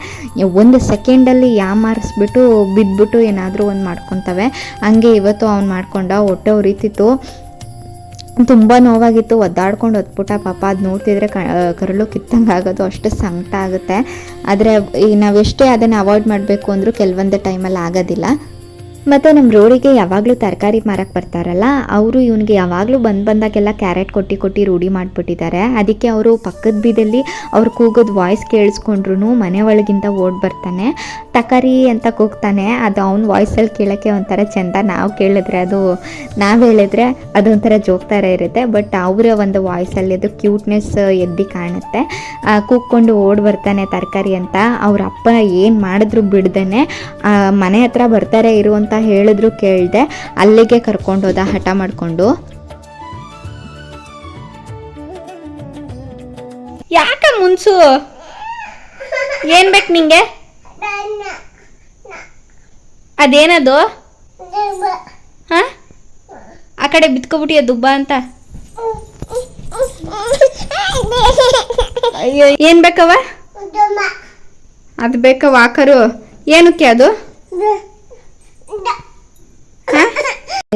ಒಂದು ಸೆಕೆಂಡಲ್ಲಿ ಯಾಮಾರಿಸ್ಬಿಟ್ಟು ಬಿದ್ದುಬಿಟ್ಟು ಏನಾದರೂ ಒಂದು ಮಾಡ್ಕೊತವೆ. ಹಂಗೆ ಇವತ್ತು ಅವ್ನು ಮಾಡ್ಕೊಂಡ, ಹೊಟ್ಟೆ ಉರಿತಿತ್ತು, ತುಂಬ ನೋವಾಗಿತ್ತು, ಒದ್ದಾಡ್ಕೊಂಡು ಹೊತ್ಬಿಟ್ಟ ಪಾಪ. ಅದು ನೋಡ್ತಿದ್ರೆ ಕರಳು ಕಿತ್ತಂಗೆ ಆಗೋದು, ಅಷ್ಟು ಸಂಕಟ ಆಗುತ್ತೆ. ಆದರೆ ಈಗ ನಾವೆಷ್ಟೇ ಅದನ್ನು ಅವಾಯ್ಡ್ ಮಾಡಬೇಕು ಅಂದರೂ ಕೆಲವೊಂದು ಟೈಮಲ್ಲಿ ಆಗೋದಿಲ್ಲ. ಮತ್ತು ನಮ್ಮ ರೋಡಿಗೆ ಯಾವಾಗಲೂ ತರಕಾರಿ ಮಾರಕ್ಕೆ ಬರ್ತಾರಲ್ಲ, ಅವರು ಇವನಿಗೆ ಯಾವಾಗಲೂ ಬಂದಾಗೆಲ್ಲ ಕ್ಯಾರೆಟ್ ಕೊಟ್ಟು ರೂಢಿ ಮಾಡಿಬಿಟ್ಟಿದ್ದಾರೆ. ಅದಕ್ಕೆ ಅವರು ಪಕ್ಕದ ಬೀದಲ್ಲಿ ಅವ್ರು ಕೂಗೋದು ವಾಯ್ಸ್ ಕೇಳಿಸ್ಕೊಂಡ್ರು ಮನೆ ಒಳಗಿಂದ ಓಡ್ ಬರ್ತಾನೆ, ತರಕಾರಿ ಅಂತ ಕೂಗ್ತಾನೆ. ಅದು ಅವ್ನ ವಾಯ್ಸಲ್ಲಿ ಕೇಳೋಕ್ಕೆ ಒಂಥರ ಚೆಂದ, ನಾವು ಕೇಳಿದ್ರೆ ನಾವು ಹೇಳಿದ್ರೆ ಅದೊಂಥರ ಜೋಕ್ ಥರ ಇರುತ್ತೆ. ಬಟ್ ಅವರ ಒಂದು ವಾಯ್ಸಲ್ಲಿ ಅದು ಕ್ಯೂಟ್ನೆಸ್ ಎದ್ದು ಕಾಣುತ್ತೆ. ಕೂಗ್ಕೊಂಡು ಓಡ್ ಬರ್ತಾನೆ ತರಕಾರಿ ಅಂತ. ಅವ್ರ ಅಪ್ಪ ಏನು ಮಾಡಿದ್ರು ಬಿಡ್ದೇನೆ ಮನೆ ಹತ್ರ ಬರ್ತಾರೆ ಇರುವಂಥ ಹೇಳಿದ್ರು ಕೇಳ್ದೆ, ಅಲ್ಲಿಗೆ ಕರ್ಕೊಂಡೋದ ಹಠ ಮಾಡಿಕೊಂಡು. ಯಾಕ ಮುನ್ಸು, ಏನ್ ಬೇಕು ನಿಂಗೆ? ಅದೇನದು ಆ ಕಡೆ ಬಿತ್ಕೊಬಿಟ್ಟಿಯ ದುಬ್ಬ ಅಂತ? ಅಯ್ಯೋ, ಏನ್ ಬೇಕವ? ಅದು ಬೇಕ ವಾಕರು? ಏನಕ್ಕೆ ಅದು?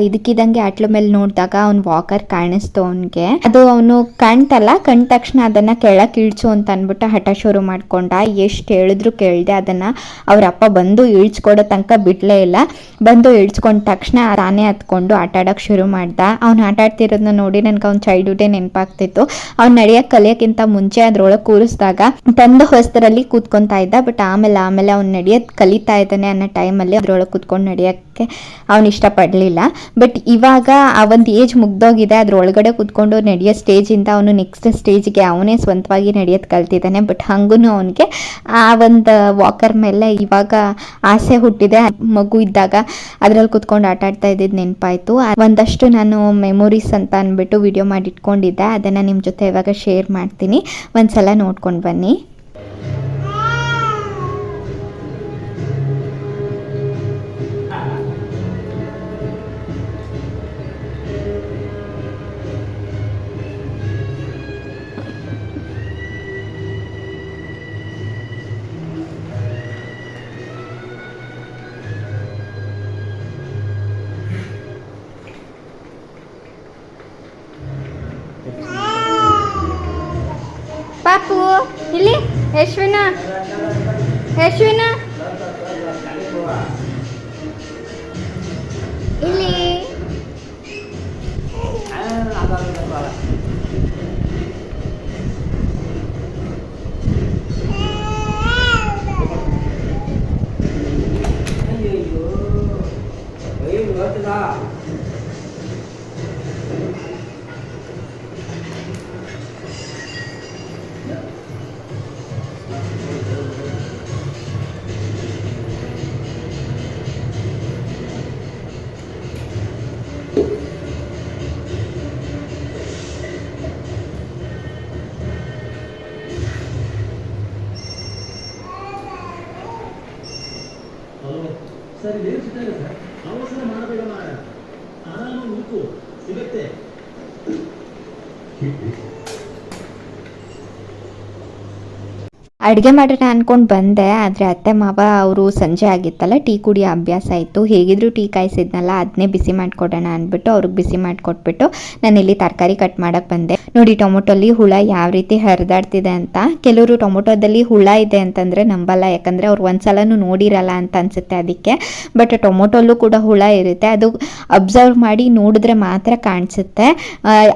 ಇದಕ್ಕಿದಂಗೆ ಅಟ್ಲ ಮೇಲೆ ನೋಡಿದಾಗ ಅವ್ನು ವಾಕರ್ ಕಾಣಿಸ್ತು ಅವನಿಗೆ. ಅದು ಅವನು ಕಾಣ್ತಲ್ಲ, ಕಂಡ ತಕ್ಷಣ ಅದನ್ನ ಕೆಳಕ್ಕೆ ಇಳಿಸು ಅಂತ ಅಂದ್ಬಿಟ್ಟು ಹಠ ಶುರು ಮಾಡ್ಕೊಂಡ. ಎಷ್ಟು ಹೇಳಿದ್ರು ಕೇಳ್ದೆ, ಅದನ್ನ ಅವ್ರ ಅಪ್ಪ ಬಂದು ಇಳಿಸ್ಕೊಡೋ ತನಕ ಬಿಡ್ಲೇ ಇಲ್ಲ. ಬಂದು ಇಳಿಸ್ಕೊಂಡ ತಕ್ಷಣ ತಾನೇ ಹತ್ಕೊಂಡು ಆಟ ಆಡೋಕೆ ಶುರು ಮಾಡ್ದ. ಅವ್ನು ಆಟ ಆಡ್ತಿರೋದನ್ನ ನೋಡಿ ನನಗೆ ಅವ್ನ ಚೈಲ್ಡ್ಹುಡ್ಡೇ ನೆನಪಾಗ್ತಿತ್ತು. ಅವ್ನು ನಡೆಯೋಕೆ ಕಲಿಯೋಕ್ಕಿಂತ ಮುಂಚೆ ಅದ್ರೊಳಗೆ ಕೂರಿಸಿದಾಗ ತಂದು ಹೊಸದರಲ್ಲಿ ಕೂತ್ಕೊತಾ ಇದ್ದ. ಬಟ್ ಆಮೇಲೆ ಅವ್ನು ನಡೆಯೋದು ಕಲಿತಾ ಇದ್ದಾನೆ ಅನ್ನೋ ಟೈಮಲ್ಲಿ ಅದ್ರೊಳಗೆ ಕೂತ್ಕೊಂಡು ನಡೆಯೋಕ್ಕೆ ಅವ್ನು ಇಷ್ಟಪಡಲಿಲ್ಲ. ಬಟ್ ಇವಾಗ ಆ ಒಂದು ಏಜ್ ಮುಗ್ದೋಗಿದೆ, ಅದ್ರೊಳಗಡೆ ಕೂತ್ಕೊಂಡು ನಡೆಯೋ ಸ್ಟೇಜಿಂದ ಅವನು ನೆಕ್ಸ್ಟ್ ಸ್ಟೇಜ್ಗೆ ಅವನೇ ಸ್ವಂತವಾಗಿ ನಡೆಯೋದು ಕಲ್ತಿದ್ದಾನೆ. ಬಟ್ ಹಂಗೂ ಅವನಿಗೆ ಆ ಒಂದು ವಾಕರ್ ಮೇಲೆ ಇವಾಗ ಆಸೆ ಹುಟ್ಟಿದೆ. ಮಗು ಇದ್ದಾಗ ಅದ್ರಲ್ಲಿ ಕೂತ್ಕೊಂಡು ಆಟ ಆಡ್ತಾ ಇದ್ದಿದ್ದು ನೆನಪಾಯಿತು. ಒಂದಷ್ಟು ನಾನು ಮೆಮೊರೀಸ್ ಅಂತ ಅಂದ್ಬಿಟ್ಟು ವಿಡಿಯೋ ಮಾಡಿ ಇಟ್ಕೊಂಡಿದ್ದೆ, ಅದನ್ನು ನಿಮ್ಮ ಜೊತೆ ಇವಾಗ ಶೇರ್ ಮಾಡ್ತೀನಿ, ಒಂದ್ಸಲ ನೋಡ್ಕೊಂಡು ಬನ್ನಿ. ಯಶ್ವಿನ ಯಶ್ವಿನ ಇಲ್ಲಿ ಸರ್ ಏನು ಸಿಗ್ತದೆ ಸರ್ ಅವಸರ ಮಾಡಬೇಡ ಮಾರ ಆರಾಮ ಉಂಟು ಸಿಗತ್ತೆ ಅಡುಗೆ ಮಾಡೋಣ ಅಂದ್ಕೊಂಡು ಬಂದೆ, ಆದರೆ ಅತ್ತೆ ಮಾವ ಅವರು ಸಂಜೆ ಆಗಿತ್ತಲ್ಲ ಟೀ ಕುಡಿಯೋ ಅಭ್ಯಾಸ ಇತ್ತು. ಹೇಗಿದ್ರು ಟೀ ಕಾಯಿಸಿದ್ನಲ್ಲ ಅದನ್ನೇ ಬಿಸಿ ಮಾಡಿಕೊಡೋಣ ಅಂದ್ಬಿಟ್ಟು ಅವ್ರಿಗೆ ಬಿಸಿ ಮಾಡಿಕೊಟ್ಬಿಟ್ಟು ನಾನಿಲ್ಲಿ ತರಕಾರಿ ಕಟ್ ಮಾಡೋಕ್ಕೆ ಬಂದೆ. ನೋಡಿ ಟೊಮೊಟೊಲ್ಲಿ ಹುಳ ಯಾವ ರೀತಿ ಹರಿದಾಡ್ತಿದೆ ಅಂತ. ಕೆಲವರು ಟೊಮೊಟೊದಲ್ಲಿ ಹುಳ ಇದೆ ಅಂತಂದರೆ ನಂಬಲ್ಲ, ಯಾಕಂದರೆ ಅವ್ರು ಒಂದ್ಸಲನೂ ನೋಡಿರಲ್ಲ ಅಂತ ಅನಿಸುತ್ತೆ ಅದಕ್ಕೆ. ಬಟ್ ಟೊಮೊಟೊಲ್ಲೂ ಕೂಡ ಹುಳ ಇರುತ್ತೆ, ಅದು ಅಬ್ಸರ್ವ್ ಮಾಡಿ ನೋಡಿದ್ರೆ ಮಾತ್ರ ಕಾಣಿಸುತ್ತೆ.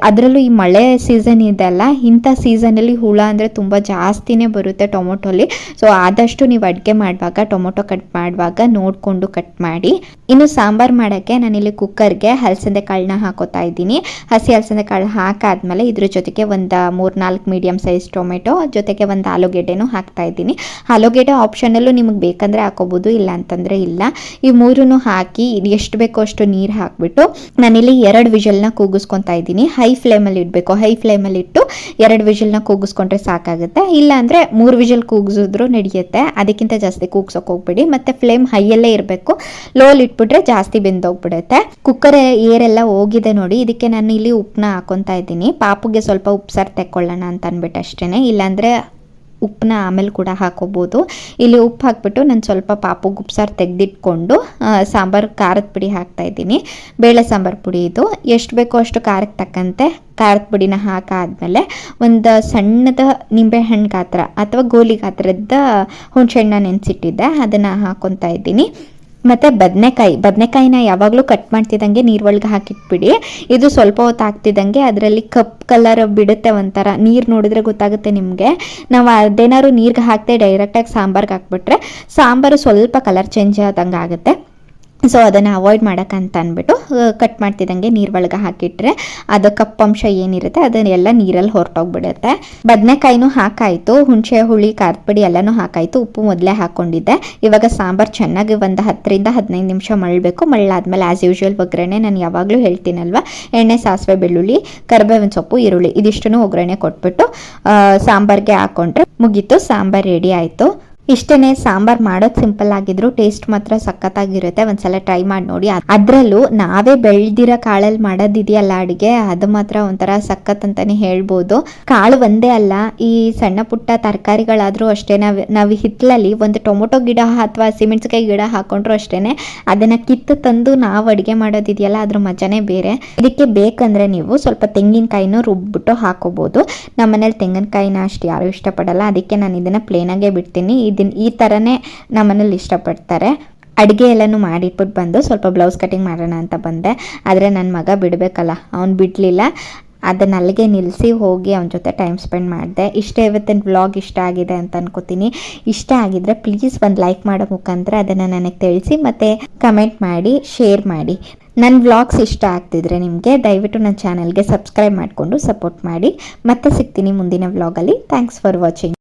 ಅದರಲ್ಲೂ ಈ ಮಳೆ ಸೀಸನ್ ಇದೆಲ್ಲ, ಇಂಥ ಸೀಸನಲ್ಲಿ ಹುಳ ಅಂದರೆ ತುಂಬ ಜಾಸ್ತಿನೇ ಬರುತ್ತೆ ಟೊಮೊಟೊಲಿ. ಸೊ ಆದಷ್ಟು ನೀವು ಅಡುಗೆ ಮಾಡುವಾಗ ಟೊಮೊಟೊ ಕಟ್ ಮಾಡುವಾಗ ನೋಡಿಕೊಂಡು ಕಟ್ ಮಾಡಿ. ಇನ್ನು ಸಾಂಬಾರು ಮಾಡೋಕ್ಕೆ ನಾನಿಲ್ಲಿ ಕುಕ್ಕರ್ಗೆ ಹಲಸಂದೆ ಕಾಳನ್ನ ಹಾಕೋತಾ ಇದ್ದೀನಿ. ಹಸಿ ಹಲಸಂದೆ ಕಾಳು ಹಾಕಾದ್ಮೇಲೆ ಇದ್ರ ಜೊತೆಗೆ ಒಂದು 3-4 ಮೀಡಿಯಮ್ ಸೈಜ್ ಟೊಮೆಟೊ ಜೊತೆಗೆ ಒಂದು ಆಲೂಗೆಡ್ಡೆನೂ ಹಾಕ್ತಾ ಇದ್ದೀನಿ. ಆಲೂಗೆಡ್ಡೆ ಆಪ್ಷನಲ್ಲೂ ನಿಮಗೆ ಬೇಕಂದರೆ ಹಾಕೋಬೋದು, ಇಲ್ಲ ಅಂತಂದರೆ ಇಲ್ಲ. ಈ ಮೂರನ್ನು ಹಾಕಿ ಎಷ್ಟು ಬೇಕೋ ಅಷ್ಟು ನೀರು ಹಾಕಿಬಿಟ್ಟು ನಾನಿಲ್ಲಿ 2 ವಿಷಲ್ನ ಕೂಗಿಸ್ಕೊತಾ ಇದ್ದೀನಿ. ಹೈ ಫ್ಲೇಮಲ್ಲಿ ಇಡಬೇಕು. ಹೈ ಫ್ಲೇಮಲ್ಲಿ ಇಟ್ಟು 2 ವಿಷಲ್ನ ಕೂಗಿಸ್ಕೊಂಡ್ರೆ ಸಾಕಾಗುತ್ತೆ. ಇಲ್ಲ ಅಂದರೆ 3 ವಿಷಲ್ ಕೂಗಿಸಿದ್ರು ನಡೆಯುತ್ತೆ, ಅದಕ್ಕಿಂತ ಜಾಸ್ತಿ ಕೂಗ್ಸೋಕೆ ಹೋಗ್ಬೇಡಿ. ಮತ್ತು ಫ್ಲೇಮ್ ಹೈಯಲ್ಲೇ ಇರಬೇಕು. ಲೋಲ್ ಇಟ್ಬಿಟ್ರೆ ಜಾಸ್ತಿ ಬೆಂದೋಗ್ಬಿಡುತ್ತೆ. ಕುಕ್ಕರ್ ಏರೆಲ್ಲ ಹೋಗಿದೆ ನೋಡಿ. ಇದಕ್ಕೆ ನಾನು ಇಲ್ಲಿ ಉಪ್ಪನ್ನ ಹಾಕೊತಾ ಇದ್ದೀನಿ. ಪಾಪುಗೆ ಸ್ವಲ್ಪ ಉಪ್ಪು ಸಾರು ತೆಕ್ಕೊಳ್ಳೋಣ ಅಂತ ಅಂದ್ಬಿಟ್ಟು ಅಷ್ಟೇ, ಇಲ್ಲಾಂದರೆ ಉಪ್ಪನ್ನ ಆಮೇಲೆ ಕೂಡ ಹಾಕೋಬೋದು. ಇಲ್ಲಿ ಉಪ್ಪು ಹಾಕ್ಬಿಟ್ಟು ನಾನು ಸ್ವಲ್ಪ ಪಾಪುಗೆ ಉಪ್ಸಾರು ತೆಗೆದಿಟ್ಕೊಂಡು ಸಾಂಬಾರು ಖಾರದ ಪುಡಿ ಹಾಕ್ತಾಯಿದ್ದೀನಿ. ಬೇಳೆ ಸಾಂಬಾರು ಪುಡಿ ಇದು. ಎಷ್ಟು ಬೇಕೋ ಅಷ್ಟು ಖಾರಕ್ಕೆ ತಕ್ಕಂತೆ ಖಾರದ ಪುಡಿನ ಹಾಕಾದ್ಮೇಲೆ ಒಂದು ಸಣ್ಣದ ನಿಂಬೆಹಣ್ಣು ಗಾತ್ರ ಅಥವಾ ಗೋಲಿ ಗಾತ್ರದ ಹುಣಸೆಹಣ್ಣ ನೆನೆಸಿಟ್ಟಿದ್ದೆ, ಅದನ್ನು ಹಾಕ್ಕೊತಾ ಇದ್ದೀನಿ. ಮತ್ತು ಬದನೆಕಾಯಿನ ಯಾವಾಗಲೂ ಕಟ್ ಮಾಡ್ತಿದ್ದಂಗೆ ನೀರು ಒಳಗೆ ಹಾಕಿಟ್ಬಿಡಿ. ಇದು ಸ್ವಲ್ಪ ಹೊತ್ತು ಹಾಕ್ತಿದ್ದಂಗೆ ಅದರಲ್ಲಿ ಕಪ್ ಕಲರ್ ಬಿಡುತ್ತೆ, ಒಂಥರ ನೀರು ನೋಡಿದ್ರೆ ಗೊತ್ತಾಗುತ್ತೆ ನಿಮಗೆ. ನಾವು ಅದೇನಾದ್ರು ನೀರಿಗೆ ಹಾಕ್ತೆ ಡೈರೆಕ್ಟಾಗಿ ಸಾಂಬಾರ್ಗೆ ಹಾಕ್ಬಿಟ್ರೆ ಸಾಂಬಾರು ಸ್ವಲ್ಪ ಕಲರ್ ಚೇಂಜ್ ಆದಂಗೆ ಆಗುತ್ತೆ. ಸೊ ಅದನ್ನು ಅವಾಯ್ಡ್ ಮಾಡೋಕ್ಕಂತ ಅಂದ್ಬಿಟ್ಟು ಕಟ್ ಮಾಡ್ತಿದ್ದಂಗೆ ನೀರು ಒಳಗೆ ಹಾಕಿಟ್ರೆ ಅದು ಕಪ್ಪಂಶ ಏನಿರುತ್ತೆ ಅದನ್ನೆಲ್ಲ ನೀರಲ್ಲಿ ಹೊರಟೋಗ್ಬಿಡುತ್ತೆ. ಬದನೆಕಾಯಿನೂ ಹಾಕಾಯಿತು, ಹುಣಸೆ ಹುಳಿ ಖಾರದ ಪುಡಿ ಎಲ್ಲನೂ ಹಾಕಾಯಿತು, ಉಪ್ಪು ಮೊದಲೇ ಹಾಕ್ಕೊಂಡಿದ್ದೆ. ಇವಾಗ ಸಾಂಬಾರು ಚೆನ್ನಾಗಿ ಒಂದು 10-15 ನಿಮಿಷ ಮಳ್ಳಬೇಕು. ಮಳ್ಳಾದ್ಮೇಲೆ ಆ್ಯಸ್ ಯೂಶ್ವಲ್ ಒಗ್ಗರಣೆ ನಾನು ಯಾವಾಗಲೂ ಹೇಳ್ತೀನಲ್ವ, ಎಣ್ಣೆ, ಸಾಸಿವೆ, ಬೆಳ್ಳುಳ್ಳಿ, ಕರಿಬೇವಿನ ಸೊಪ್ಪು, ಈರುಳ್ಳಿ ಇದಿಷ್ಟನ್ನು ಒಗ್ಗರಣೆ ಕೊಟ್ಬಿಟ್ಟು ಸಾಂಬಾರಿಗೆ ಹಾಕ್ಕೊಂಡ್ರೆ ಮುಗೀತು, ಸಾಂಬಾರು ರೆಡಿ ಆಯಿತು. ಇಷ್ಟೇ. ಸಾಂಬಾರು ಮಾಡೋದು ಸಿಂಪಲ್ ಆಗಿದ್ರು ಟೇಸ್ಟ್ ಮಾತ್ರ ಸಖತ್ತಾಗಿರುತ್ತೆ. ಒಂದ್ಸಲ ಟ್ರೈ ಮಾಡಿ ನೋಡಿ. ಅದರಲ್ಲೂ ನಾವೇ ಬೆಳೆದಿರೋ ಕಾಳಲ್ಲಿ ಮಾಡೋದಿದೆಯಲ್ಲ ಅಡುಗೆ, ಅದು ಮಾತ್ರ ಒಂಥರ ಸಖತ್ ಅಂತಲೇ ಹೇಳ್ಬೋದು. ಕಾಳು ಒಂದೇ ಅಲ್ಲ, ಈ ಸಣ್ಣ ಪುಟ್ಟ ತರಕಾರಿಗಳಾದರೂ ಅಷ್ಟೇ. ನಾವು ಹಿತ್ತಲಲ್ಲಿ ಒಂದು ಟೊಮೊಟೊ ಗಿಡ ಅಥವಾ ಹಸಿಮೆಣಸಿನಕಾಯಿ ಗಿಡ ಹಾಕೊಂಡ್ರು ಅಷ್ಟೇ, ಅದನ್ನು ಕಿತ್ತು ತಂದು ನಾವು ಅಡುಗೆ ಮಾಡೋದಿದೆಯಲ್ಲ ಅದ್ರ ಮಜಾನೇ ಬೇರೆ. ಇದಕ್ಕೆ ಬೇಕಂದರೆ ನೀವು ಸ್ವಲ್ಪ ತೆಂಗಿನಕಾಯಿನೂ ರುಬ್ಬಿಟ್ಟು ಹಾಕೋಬೋದು. ನಮ್ಮ ಮನೇಲಿ ತೆಂಗಿನಕಾಯಿನ ಅಷ್ಟು ಯಾರೂ ಇಷ್ಟಪಡಲ್ಲ, ಅದಕ್ಕೆ ನಾನು ಇದನ್ನು ಪ್ಲೇನಾಗೇ ಬಿಡ್ತೀನಿ. ಈ ಥರನೇ ನಮ್ಮನೇಲಿ ಇಷ್ಟಪಡ್ತಾರೆ. ಅಡುಗೆ ಎಲ್ಲನೂ ಮಾಡಿಟ್ಬಿಟ್ಟು ಬಂದು ಸ್ವಲ್ಪ ಬ್ಲೌಸ್ ಕಟಿಂಗ್ ಮಾಡೋಣ ಅಂತ ಬಂದೆ, ಆದರೆ ನನ್ನ ಮಗ ಬಿಡಬೇಕಲ್ಲ, ಅವ್ನು ಬಿಡಲಿಲ್ಲ. ಅದನ್ನು ಅಲ್ಲಿಗೆ ನಿಲ್ಲಿಸಿ ಹೋಗಿ ಅವನ ಜೊತೆ ಟೈಮ್ ಸ್ಪೆಂಡ್ ಮಾಡಿದೆ. ಇಷ್ಟೇ ಇವತ್ತಿನ ವ್ಲಾಗ್ ಇಷ್ಟ ಆಗಿದೆ ಅಂತ ಅನ್ಕೋತೀನಿ. ಇಷ್ಟ ಆಗಿದ್ರೆ ಪ್ಲೀಸ್ ಒಂದು ಲೈಕ್ ಮಾಡೋ ಮುಖಾಂತರ ಅದನ್ನು ನನಗೆ ತಿಳಿಸಿ, ಮತ್ತು ಕಮೆಂಟ್ ಮಾಡಿ, ಶೇರ್ ಮಾಡಿ. ನನ್ನ ವ್ಲಾಗ್ಸ್ ಇಷ್ಟ ಆಗ್ತಿದ್ರೆ ನಿಮಗೆ ದಯವಿಟ್ಟು ನನ್ನ ಚಾನಲ್ಗೆ ಸಬ್ಸ್ಕ್ರೈಬ್ ಮಾಡಿಕೊಂಡು ಸಪೋರ್ಟ್ ಮಾಡಿ. ಮತ್ತೆ ಸಿಗ್ತೀನಿ ಮುಂದಿನ ವ್ಲಾಗಲ್ಲಿ. Thanks for watching.